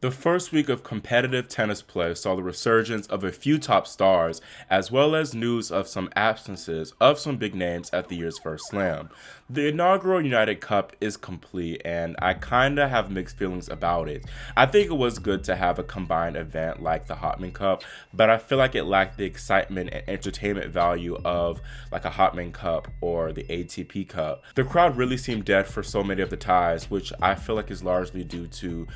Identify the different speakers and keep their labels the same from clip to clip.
Speaker 1: The first week of competitive tennis play saw the resurgence of a few top stars, as well as news of some absences of some big names at the year's first slam. The inaugural United Cup is complete, and I kinda have mixed feelings about it. I think it was good to have a combined event like the Hopman Cup, but I feel like it lacked the excitement and entertainment value of like a Hopman Cup or the ATP Cup. The crowd really seemed dead for so many of the ties, which I feel like is largely due to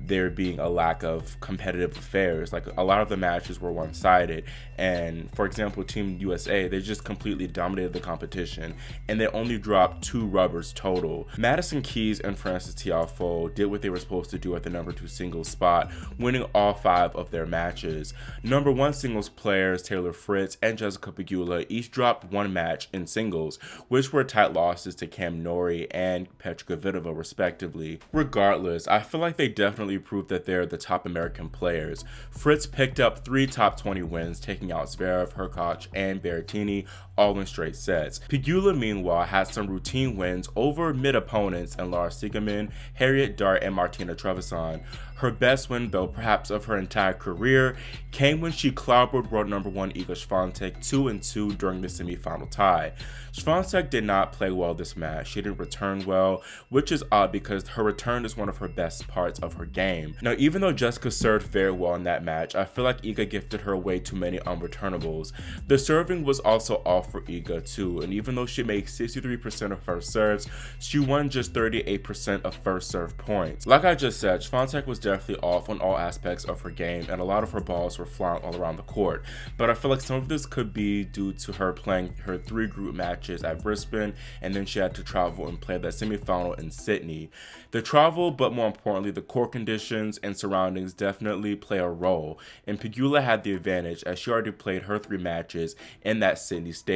Speaker 1: there being a lack of competitive affairs. Like, a lot of the matches were one-sided, and for example, Team USA, they just completely dominated the competition, and they only dropped 2 rubbers total. Madison Keys and Frances Tiafoe did what they were supposed to do at the number 2 singles spot, winning all 5 of their matches. Number 1 singles players Taylor Fritz and Jessica Pegula each dropped 1 match in singles, which were tight losses to Cam Norrie and Petra Kvitova respectively. Regardless, I feel like they definitely proved that they're the top American players. Fritz picked up 3 top 20 wins, taking out Zverev, Hurkacz, and Berrettini, all in straight sets. Pegula, meanwhile, had some routine wins over mid opponents in Laura Siegemund, Harriet Dart, and Martina Trevisan. Her best win, though perhaps of her entire career, came when she clobbered world number 1 Iga Swiatek 2-2 during the semifinal tie. Swiatek did not play well this match. She didn't return well, which is odd because her return is one of her best parts of her game. Now, even though Jessica served very well in that match, I feel like Iga gifted her way too many unreturnables. The serving was also off for Iga too, and even though she made 63% of first serves, she won just 38% of first serve points. Like I just said, Swiatek was definitely off on all aspects of her game, and a lot of her balls were flying all around the court. But I feel like some of this could be due to her playing her 3 group matches at Brisbane, and then she had to travel and play that semifinal in Sydney. The travel, but more importantly, the court conditions and surroundings definitely play a role, and Pegula had the advantage as she already played her 3 matches in that Sydney stadium.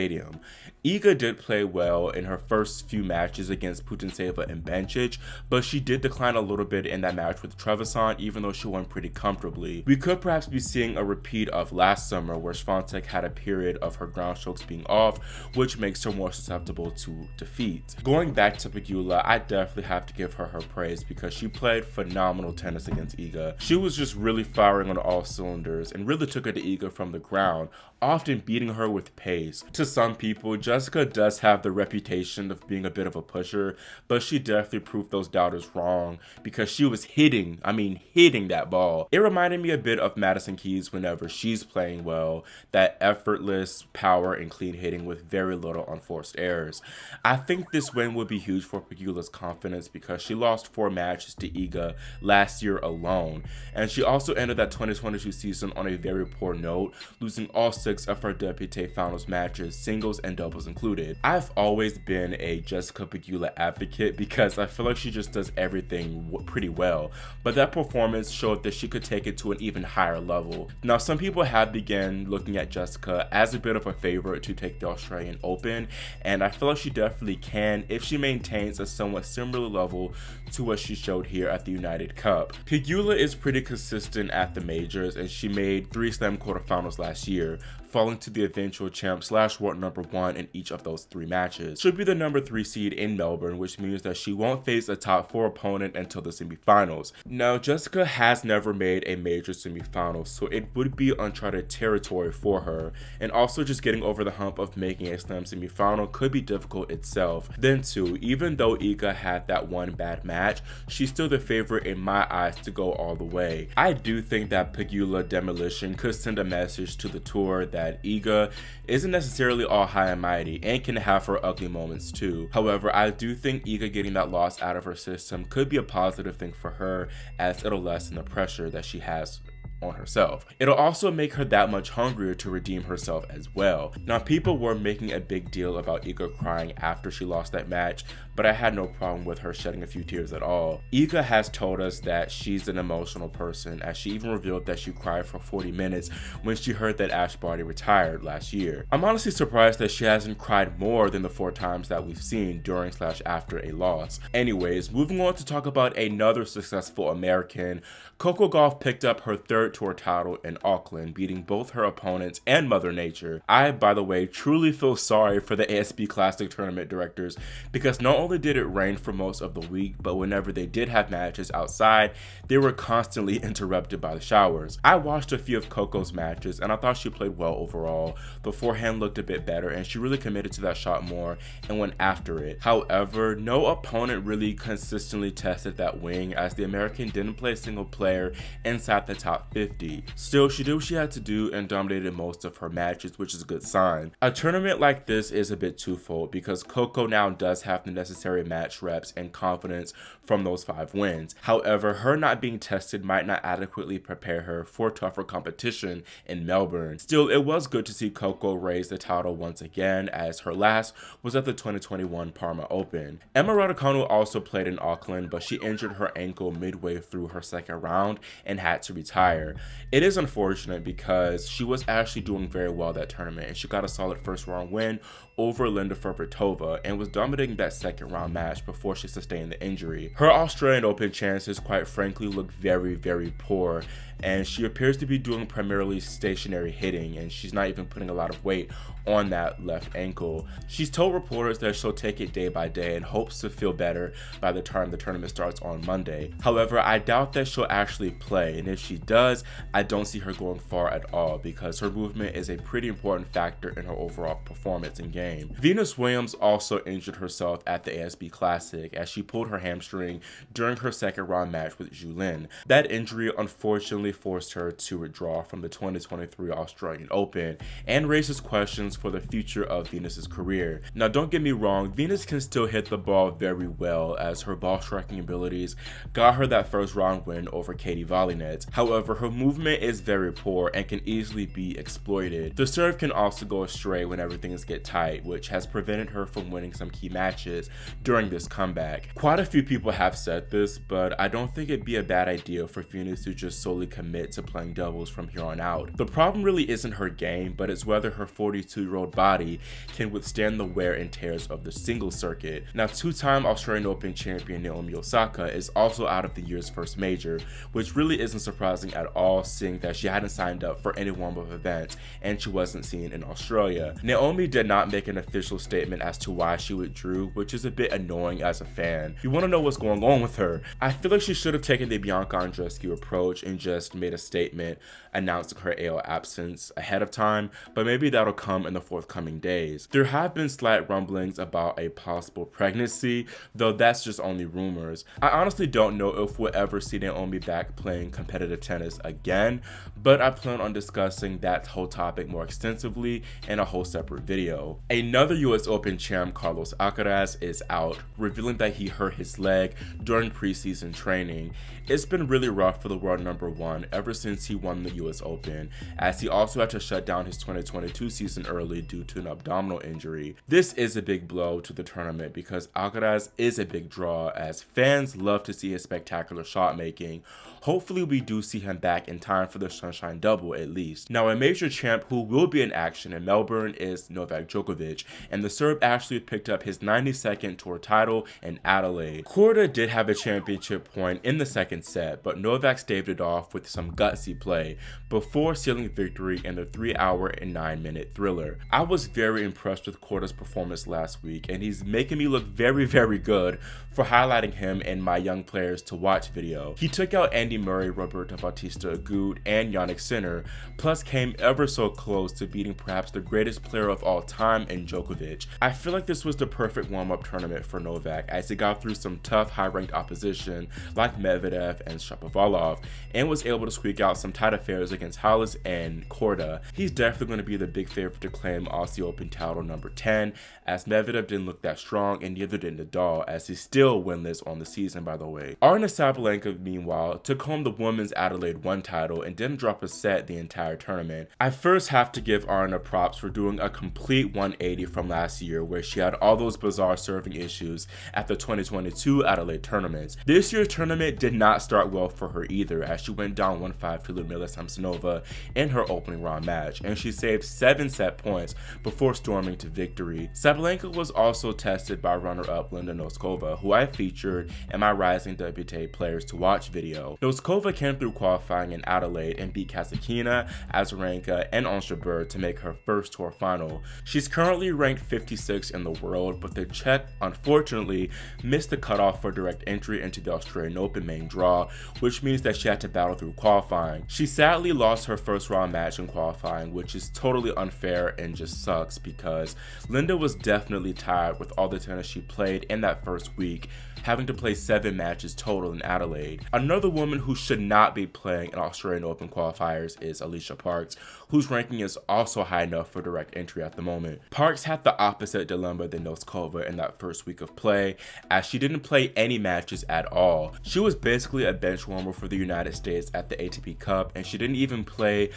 Speaker 1: Iga did play well in her first few matches against Putintseva and Bencic, but she did decline a little bit in that match with Trevisan, even though she won pretty comfortably. We could perhaps be seeing a repeat of last summer, where Swiatek had a period of her ground strokes being off, which makes her more susceptible to defeat. Going back to Pegula, I definitely have to give her praise because she played phenomenal tennis against Iga. She was just really firing on all cylinders and really took it to Iga from the ground, often beating her with pace. To some people, Jessica does have the reputation of being a bit of a pusher, but she definitely proved those doubters wrong because she was hitting that ball. It reminded me a bit of Madison Keys whenever she's playing well, that effortless power and clean hitting with very little unforced errors. I think this win would be huge for Pegula's confidence because she lost 4 matches to Iga last year alone, and she also ended that 2022 season on a very poor note, losing all 6 of her WTA finals matches, singles and doubles included. I've always been a Jessica Pegula advocate because I feel like she just does everything pretty well, but that performance showed that she could take it to an even higher level. Now, some people have begun looking at Jessica as a bit of a favorite to take the Australian Open, and I feel like she definitely can if she maintains a somewhat similar level to what she showed here at the United Cup. Pegula is pretty consistent at the majors, and she made 3 slam quarterfinals last year, falling to the eventual champ / world number 1 in each of those 3 matches. She'll be the number 3 seed in Melbourne, which means that she won't face a top 4 opponent until the semifinals. Now, Jessica has never made a major semifinal, so it would be uncharted territory for her, and also just getting over the hump of making a slam semifinal could be difficult itself. Then too, even though Iga had that one bad match, she's still the favorite in my eyes to go all the way. I do think that Pegula demolition could send a message to the tour that Iga isn't necessarily all high and mighty and can have her ugly moments too. However, I do think Iga getting that loss out of her system could be a positive thing for her, as it'll lessen the pressure that she has on herself. It'll also make her that much hungrier to redeem herself as well. Now, people were making a big deal about Iga crying after she lost that match, but I had no problem with her shedding a few tears at all. Iga has told us that she's an emotional person, as she even revealed that she cried for 40 minutes when she heard that Ash Barty retired last year. I'm honestly surprised that she hasn't cried more than the 4 times that we've seen during / after a loss. Anyways, moving on to talk about another successful American, Coco Gauff picked up her 3rd third tour title in Auckland, beating both her opponents and Mother Nature. I, by the way, truly feel sorry for the ASB Classic tournament directors, because not only did it rain for most of the week, but whenever they did have matches outside, they were constantly interrupted by the showers. I watched a few of Coco's matches and I thought she played well overall. The forehand looked a bit better and she really committed to that shot more and went after it. However, no opponent really consistently tested that wing, as the American didn't play a single player inside the top 50. Still, she did what she had to do and dominated most of her matches, which is a good sign. A tournament like this is a bit twofold, because Coco now does have the necessary match reps and confidence from those 5 wins. However, her not being tested might not adequately prepare her for tougher competition in Melbourne. Still, it was good to see Coco raise the title once again, as her last was at the 2021 Parma Open. Emma Raducanu also played in Auckland, but she injured her ankle midway through her second round and had to retire. It is unfortunate because she was actually doing very well that tournament and she got a solid first round win over Linda Noskova and was dominating that second round match before she sustained the injury. Her Australian Open chances quite frankly look very, very poor, and she appears to be doing primarily stationary hitting, and she's not even putting a lot of weight on that left ankle. She's told reporters that she'll take it day by day and hopes to feel better by the time the tournament starts on Monday. However, I doubt that she'll actually play, and if she does, I don't see her going far at all, because her movement is a pretty important factor in her overall performance in game. Venus Williams also injured herself at the ASB Classic as she pulled her hamstring during her second round match with Zhu Lin. That injury unfortunately forced her to withdraw from the 2023 Australian Open and raises questions for the future of Venus's career. Now, don't get me wrong, Venus can still hit the ball very well, as her ball striking abilities got her that first round win over Katie Volleynet. However, her movement is very poor and can easily be exploited. The serve can also go astray whenever things get tight, which has prevented her from winning some key matches during this comeback. Quite a few people have said this, but I don't think it'd be a bad idea for Venus to just solely commit to playing doubles from here on out. The problem really isn't her game, but it's whether her 42-year-old body can withstand the wear and tears of the singles circuit. Now, 2-time Australian Open champion Naomi Osaka is also out of the year's first major, which really isn't surprising at all, seeing that she hadn't signed up for any warm-up events and she wasn't seen in Australia. Naomi did not make an official statement as to why she withdrew, which is a bit annoying as a fan. You want to know what's going on with her. I feel like she should have taken the Bianca Andreescu approach and just made a statement announcing her AO absence ahead of time, but maybe that'll come in the forthcoming days. There have been slight rumblings about a possible pregnancy, though that's just only rumors. I honestly don't know if we'll ever see Naomi back playing competitive tennis again, but I plan on discussing that whole topic more extensively in a whole separate video. Another US Open champ, Carlos Alcaraz, is out, revealing that he hurt his leg during preseason training. It's been really rough for the world number 1 ever since he won the US Open, as he also had to shut down his 2022 season early due to an abdominal injury. This is a big blow to the tournament because Alcaraz is a big draw, as fans love to see his spectacular shot making. Hopefully we do see him back in time for the Sunshine Double at least. Now, a major champ who will be in action in Melbourne is Novak Djokovic, and the Serb actually picked up his 92nd tour title in Adelaide. Korda did have a championship point in the second set, but Novak staved it off with some gutsy play before sealing victory in the 3-hour and 9-minute thriller. I was very impressed with Korda's performance last week, and he's making me look very, very good for highlighting him in my Young Players to Watch video. He took out Andy Murray, Roberto Bautista Agut, and Jannik Sinner, plus came ever so close to beating perhaps the greatest player of all time in Djokovic. I feel like this was the perfect warm-up tournament for Novak, as he got through some tough high-ranked opposition like Medvedev and Shapovalov, and was able to squeak out some tight affairs against Hollis and Korda. He's definitely going to be the big favorite to claim Aussie Open title number 10, as Medvedev didn't look that strong and neither did Nadal, as he's still winless on the season, by the way. Arna Sabalenka, meanwhile, took home the women's Adelaide 1 title and didn't drop a set the entire tournament. I first have to give Arna props for doing a complete 180 from last year, where she had all those bizarre serving issues at the 2022 Adelaide tournaments. This year's tournament did not start well for her either, as she went down 1-5 to Ludmila Samsonova in her opening round match, and she saved 7 set points before storming to victory. Sabalenka was also tested by runner-up Linda Noskova, who I featured in my Rising WTA Players to Watch video. Noskova came through qualifying in Adelaide and beat Kasatkina, Azarenka, and Onstrabur to make her first tour final. She's currently ranked 56 in the world, but the Czech unfortunately missed the cutoff for direct entry into the Australian Open main draw, which means that she had to battle through qualifying. She sadly lost her first round match in qualifying, which is totally unfair and just sucks because Linda was definitely tired with all the tennis she played in that first week, having to play 7 matches total in Adelaide. Another woman who should not be playing in Australian Open qualifiers is Alicia Parks, whose ranking is also high enough for direct entry at the moment. Parks had the opposite dilemma than Noskova in that first week of play, as she didn't play any matches at all. She was basically a bench warmer for the United States at the ATP Cup, and she didn't even play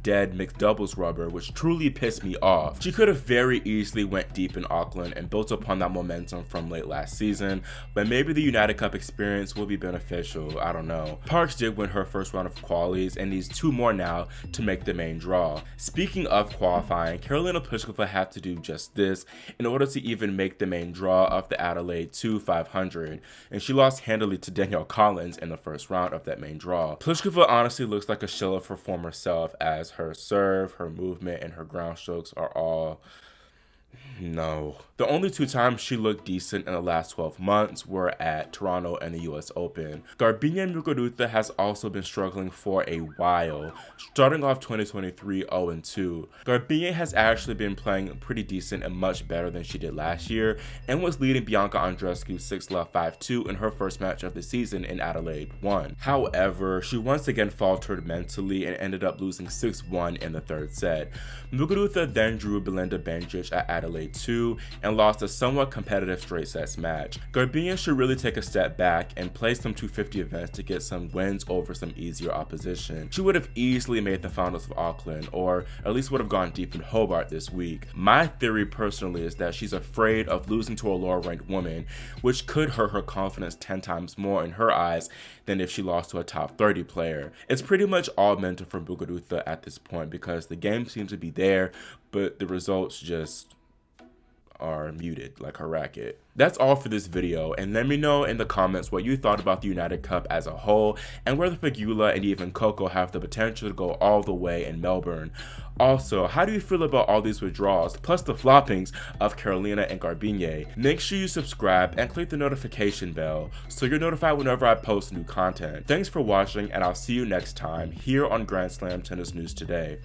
Speaker 1: dead mixed doubles rubber, which truly pissed me off. She could have very easily went deep in Auckland and built upon that momentum from late last season, but maybe the United Cup experience will be beneficial, I don't know. Parks did win her first round of qualies and needs 2 more now to make the main draw. Speaking of qualifying, Karolina Pliskova had to do just this in order to even make the main draw of the Adelaide 500, and she lost handily to Danielle Collins in the first round of that main draw. Pliskova honestly looks like a shell of her former self, as her serve, her movement, and her ground strokes are all no. The only 2 times she looked decent in the last 12 months were at Toronto and the US Open. Garbiñe Muguruza has also been struggling for a while, starting off 2023 0-2. Garbiñe has actually been playing pretty decent and much better than she did last year, and was leading Bianca Andreescu 6-love 5-2 in her first match of the season in Adelaide 1. However, she once again faltered mentally and ended up losing 6-1 in the 3rd set. Muguruza then drew Belinda Bencic at Adelaide 2 and lost a somewhat competitive straight sets match. Garbiñe should really take a step back and play some 250 events to get some wins over some easier opposition. She would have easily made the finals of Auckland, or at least would have gone deep in Hobart this week. My theory personally is that she's afraid of losing to a lower ranked woman, which could hurt her confidence 10 times more in her eyes than if she lost to a top 30 player. It's pretty much all mental for Muguruza at this point because the game seems to be there, but the results just are muted like her racket. That's all for this video, and let me know in the comments what you thought about the United Cup as a whole, and whether Pegula and even Coco have the potential to go all the way in Melbourne. Also, how do you feel about all these withdrawals, plus the floppings of Karolina and Garbiñe? Make sure you subscribe and click the notification bell so you're notified whenever I post new content. Thanks for watching, and I'll see you next time here on Grand Slam Tennis News Today.